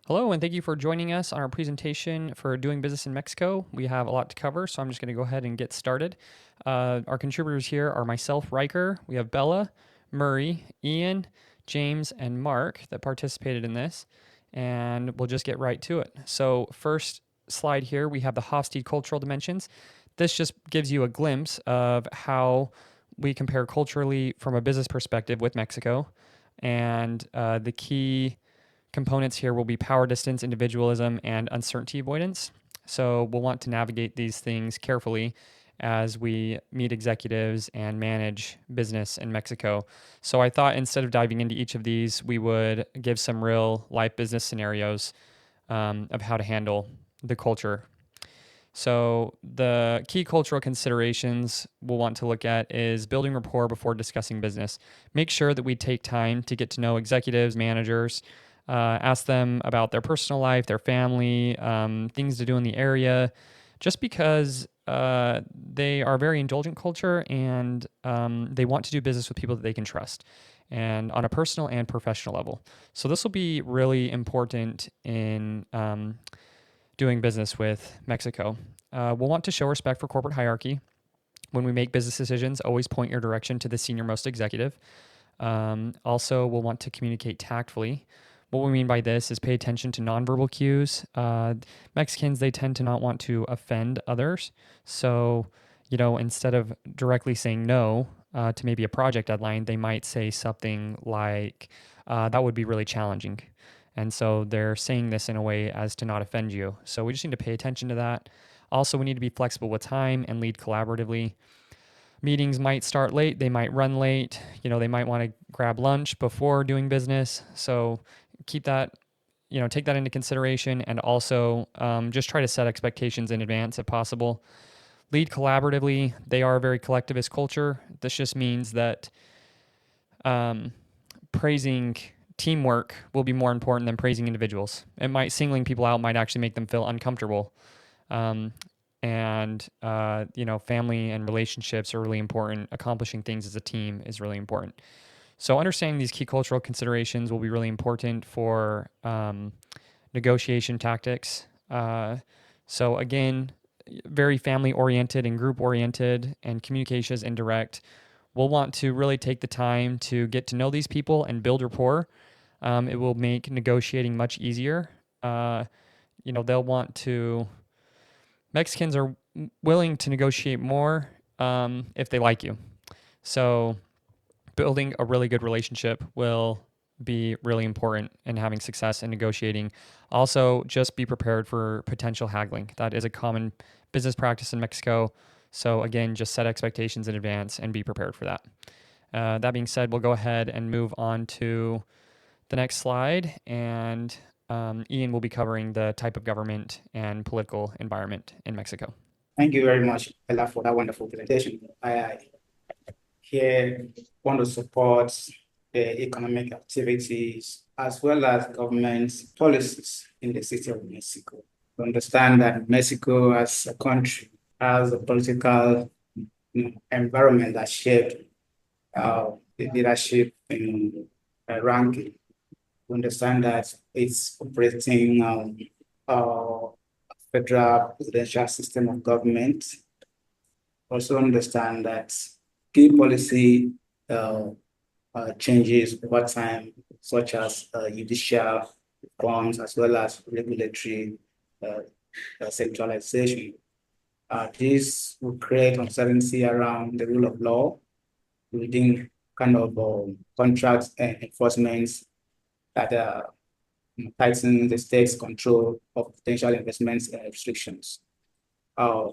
Hello, and thank you for joining us on our presentation for doing business in Mexico. We have a lot to cover, so I'm just going to go ahead and get started. Our contributors here are myself, Riker. We have Bella, Murray, Ian, James, and Mark that participated in this, and we'll just get right to it. So first slide here, we have the Hofstede cultural dimensions. This just gives you a glimpse of how we compare culturally from a business perspective with Mexico, and the key components here will be power distance, individualism, and uncertainty avoidance. So we'll want to navigate these things carefully as we meet executives and manage business in Mexico. So I thought instead of diving into each of these, we would give some real life business scenarios of how to handle the culture. So the key cultural considerations we'll want to look at is building rapport before discussing business. Make sure that we take time to get to know executives, managers, ask them about their personal life, their family, things to do in the area, just because they are a very indulgent culture and they want to do business with people that they can trust and on a personal and professional level. So this will be really important in doing business with Mexico. We'll want to show respect for corporate hierarchy. When we make business decisions, always point your direction to the senior most executive. Also, we'll want to communicate tactfully. What we mean by this is pay attention to nonverbal cues. Mexicans, they tend to not want to offend others. So, instead of directly saying no to maybe a project deadline, they might say something like, that would be really challenging. And so they're saying this in a way as to not offend you. So we just need to pay attention to that. Also, we need to be flexible with time and lead collaboratively. Meetings might start late, they might run late, they might want to grab lunch before doing business. So keep that, take that into consideration, and also just try to set expectations in advance if possible. Lead collaboratively. They are a very collectivist culture. This just means that praising teamwork will be more important than praising individuals. Singling people out might actually make them feel uncomfortable. Family and relationships are really important. Accomplishing things as a team is really important. So understanding these key cultural considerations will be really important for negotiation tactics. So again, very family-oriented and group-oriented, and communication is indirect. We'll want to really take the time to get to know these people and build rapport. It will make negotiating much easier. They'll want to... Mexicans are willing to negotiate more if they like you. So building a really good relationship will be really important in having success in negotiating. Also, just be prepared for potential haggling. That is a common business practice in Mexico. So again, just set expectations in advance and be prepared for that. That being said, we'll go ahead and move on to the next slide, and Ian will be covering the type of government and political environment in Mexico. Thank you very much, Ella, for that wonderful presentation. I here want to support the economic activities as well as government policies in the city of Mexico. To understand that Mexico as a country has a political environment that shaped the leadership in ranking. To understand that it's operating federal presidential system of government. Also understand that key policy changes over time, such as judicial reforms as well as regulatory centralization. This will create uncertainty around the rule of law within kind of contract enforcement that tighten the state's control of potential investments and restrictions.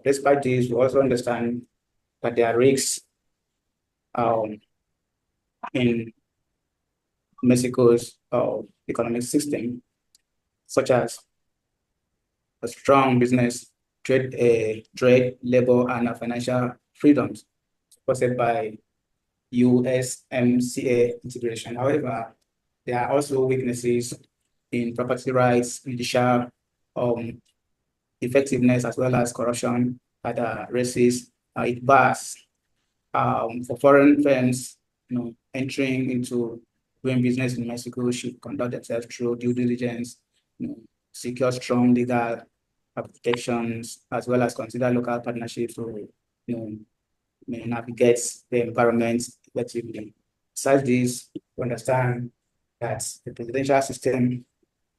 Despite this, we also understand that there are risks in Mexico's economic system, such as a strong business, trade, labor, and financial freedoms supported by USMCA integration. However, there are also weaknesses in property rights, judicial effectiveness, as well as corruption that raises it bars for foreign firms, entering into doing business in Mexico should conduct themselves through due diligence secure strong legal applications, as well as consider local partnerships to navigate the environment effectively. Besides this, we understand that the presidential system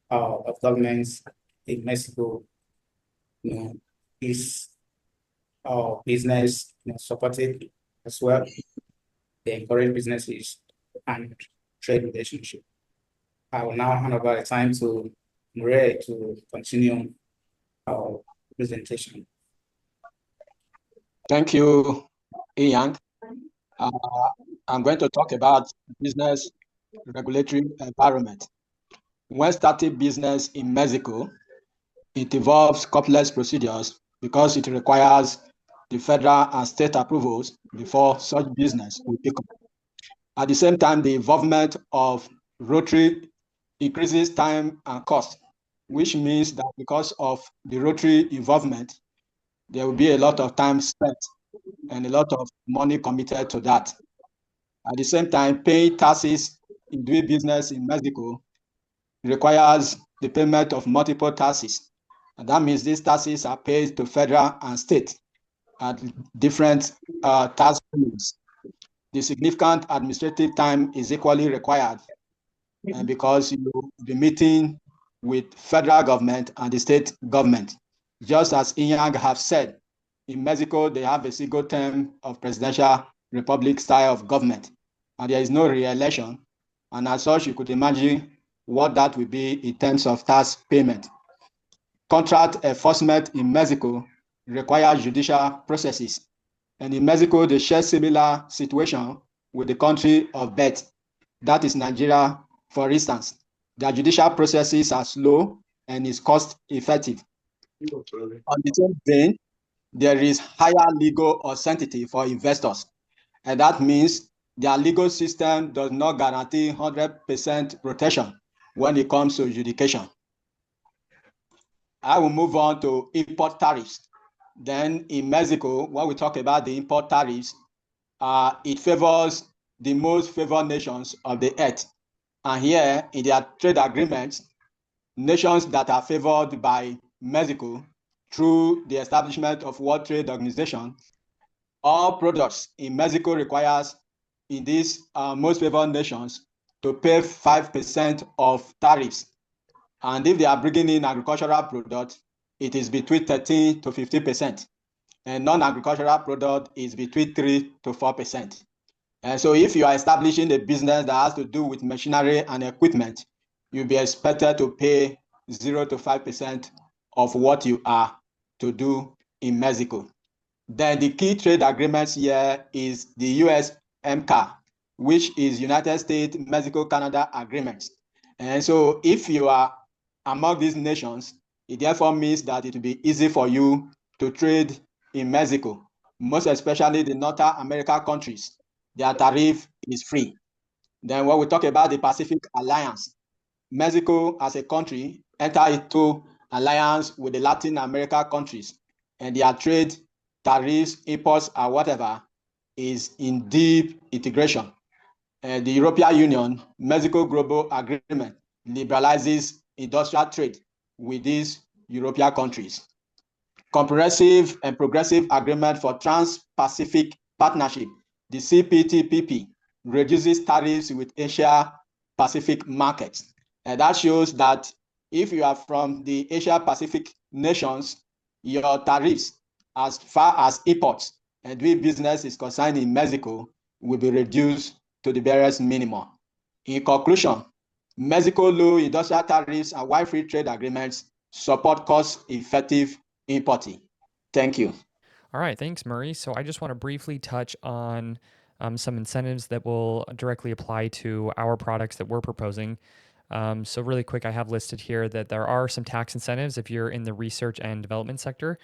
of governments in Mexico is business supported as well. They encourage businesses and trade relationship. I will now hand over the time to Murray to continue our presentation. Thank you, Ian. I'm going to talk about business regulatory environment. When starting business in Mexico, it involves complex procedures because it requires the federal and state approvals before such business will pick up. At the same time, the involvement of Rotary increases time and cost, which means that because of the Rotary involvement, there will be a lot of time spent and a lot of money committed to that. At the same time, paying taxes in doing business in Mexico requires the payment of multiple taxes. And that means these taxes are paid to federal and state at different tax payments. The significant administrative time is equally required, and because you will be meeting with federal government and the state government. Just as Inyang have said, in Mexico, they have a single term of presidential republic style of government, and there is no re-election. And as such, you could imagine what that will be in terms of tax payment. Contract enforcement in Mexico requires judicial processes. And in Mexico, they share similar situation with the country of birth. That is Nigeria, for instance. Their judicial processes are slow and is cost effective. On the same vein, there is higher legal uncertainty for investors. And that means their legal system does not guarantee 100% protection when it comes to adjudication. I will move on to import tariffs. Then in Mexico, when we talk about the import tariffs, it favors the most favored nations of the earth. And here in their trade agreements, nations that are favored by Mexico through the establishment of World Trade Organization, all products in Mexico requires in these most favored nations to pay 5% of tariffs. And if they are bringing in agricultural products, it is between 13 to 50%. And non-agricultural product is between 3 to 4%. And so if you are establishing a business that has to do with machinery and equipment, you'll be expected to pay 0 to 5% of what you are to do in Mexico. Then the key trade agreements here is the USMCA, which is United States, Mexico, Canada agreements. And so if you are among these nations, it therefore means that it will be easy for you to trade in Mexico, most especially the North America countries. Their tariff is free. Then when we talk about the Pacific Alliance, Mexico as a country entered into alliance with the Latin America countries, and their trade, tariffs, imports, or whatever is in deep integration. The European Union, Mexico Global Agreement liberalizes industrial trade with these European countries. Comprehensive and Progressive Agreement for Trans-Pacific Partnership, the CPTPP, reduces tariffs with Asia Pacific markets. And that shows that if you are from the Asia Pacific nations, your tariffs as far as imports and doing business is concerned in Mexico will be reduced to the barest minimum. In conclusion, Mexico low industrial tariffs and wide free trade agreements support cost-effective importing. Thank you. All right, thanks, Murray. So I just want to briefly touch on some incentives that will directly apply to our products that we're proposing. So really quick, I have listed here that there are some tax incentives if you're in the research and development sector.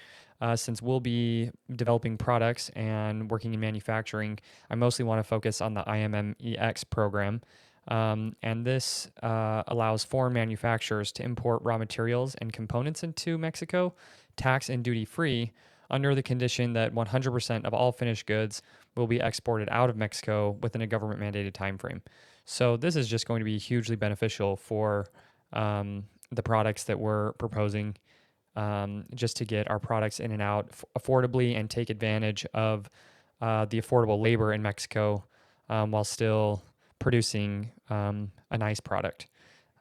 Since we'll be developing products and working in manufacturing, I mostly want to focus on the IMMEX program. And this allows foreign manufacturers to import raw materials and components into Mexico, tax and duty free, under the condition that 100% of all finished goods will be exported out of Mexico within a government mandated timeframe. So this is just going to be hugely beneficial for the products that we're proposing, just to get our products in and out affordably and take advantage of the affordable labor in Mexico, while still producing a nice product.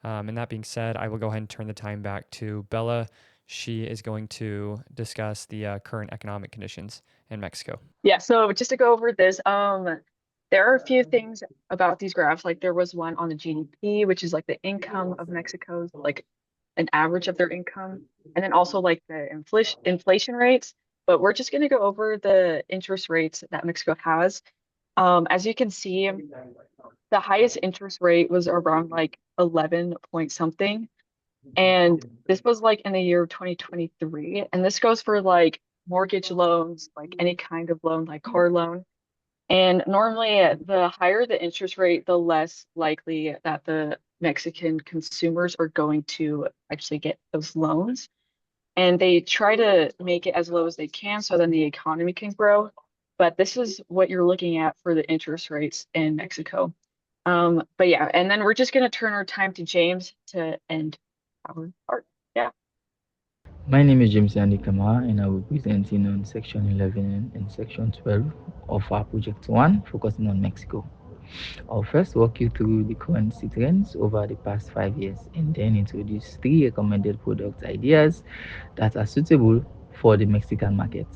And that being said, I will go ahead and turn the time back to Bella. She is going to discuss the current economic conditions in Mexico. Yeah, so just to go over this, there are a few things about these graphs. Like there was one on the GDP, which is like the income of Mexico's, like an average of their income, and then also like the inflation rates. But we're just going to go over the interest rates that Mexico has. As you can see, the highest interest rate was around like 11 point something. And this was like in the year of 2023. And this goes for like mortgage loans, like any kind of loan, like car loan. And normally, the higher the interest rate, the less likely that the Mexican consumers are going to actually get those loans. And they try to make it as low as they can so then the economy can grow. But this is what you're looking at for the interest rates in Mexico. But yeah, and then we're just going to turn our time to James to end our part. Yeah. My name is James Andy Kamara, and I will be presenting on Section 11 and Section 12 of our Project 1, focusing on Mexico. I'll first walk you through the currency trends over the past 5 years and then introduce 3 recommended product ideas that are suitable for the Mexican market.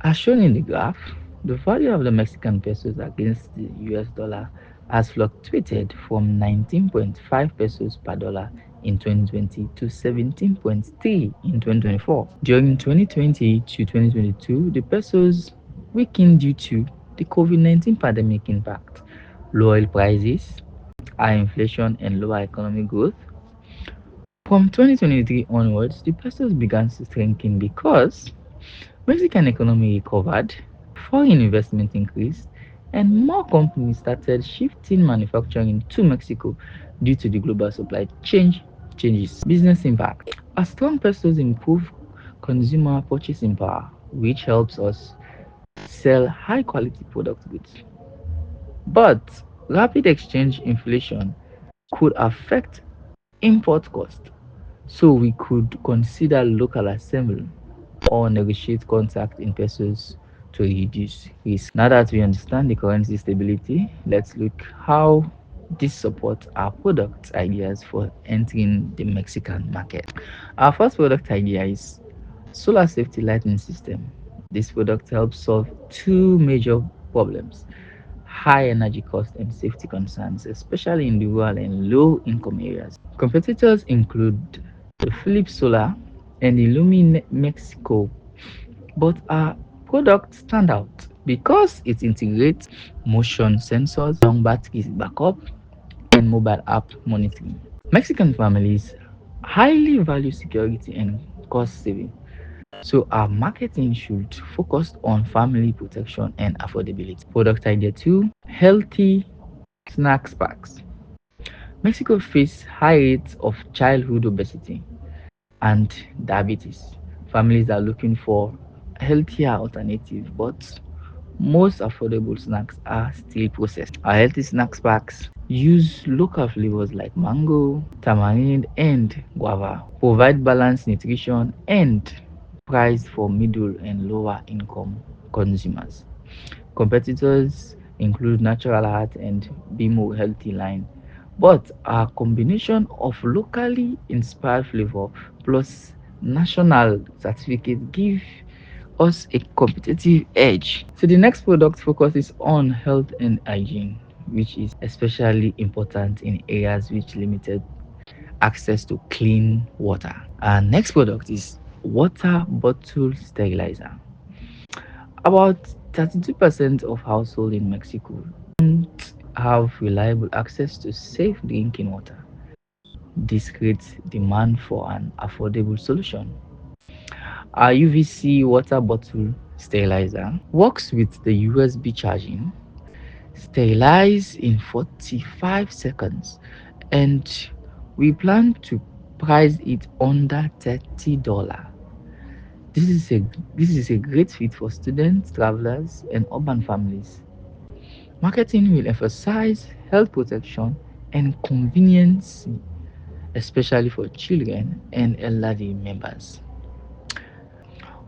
As shown in the graph, the value of the Mexican pesos against the US dollar has fluctuated from 19.5 pesos per dollar in 2020 to 17.3 in 2024. During 2020 to 2022, the pesos weakened due to the COVID-19 pandemic impact, low oil prices, high inflation, and lower economic growth. From 2023 onwards, the pesos began to strengthen because Mexican economy recovered, foreign investment increased, and more companies started shifting manufacturing to Mexico due to the global supply chain changes. Business impact. A strong pesos improve consumer purchasing power, which helps us sell high quality product goods. But rapid exchange inflation could affect import cost, so we could consider local assembly or negotiate contract in pesos to reduce risk. Now that we understand the currency stability, let's look how this supports our product ideas for entering the Mexican market. Our first product idea is solar safety lighting system. This product helps solve two major problems: high energy cost and safety concerns, especially in the rural and low income areas. Competitors include the Philips Solar and Illumi Mexico, but our product stand out because it integrates motion sensors, long battery backup, and mobile app monitoring. Mexican families highly value security and cost saving, so our marketing should focus on family protection and affordability. Product idea 2: healthy snacks packs. Mexico faces high rates of childhood obesity and diabetes. Families are looking for healthier alternative, but most affordable snacks are still processed. Our healthy snacks packs use local flavors like mango, tamarind, and guava, provide balanced nutrition and priced for middle and lower income consumers. Competitors include Natural Heart and Bimo Healthy line, but our combination of locally inspired flavor plus national certificate give us a competitive edge. So the next product focuses on health and hygiene, which is especially important in areas with limited access to clean water. Our next product is water bottle sterilizer. About 32% of households in Mexico don't have reliable access to safe drinking water. This creates demand for an affordable solution. Our UVC water bottle sterilizer works with the USB charging, sterilize in 45 seconds, and we plan to price it under $30. This is a this is a great fit for students, travelers, and urban families. Marketing will emphasize health protection and convenience, especially for children and elderly members.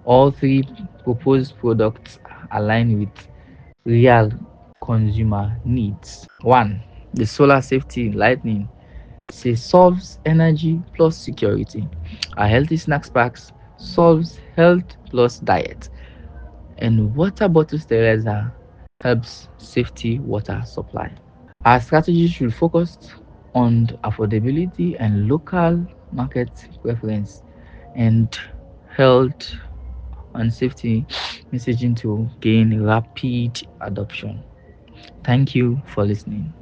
All three proposed products align with real consumer needs. One, the solar safety lightning solves energy plus security. A healthy snacks packs solves health plus diet. And water bottle sterilizer helps safety water supply. Our strategy should focus on affordability and local market preference and health and safety messaging to gain rapid adoption. Thank you for listening.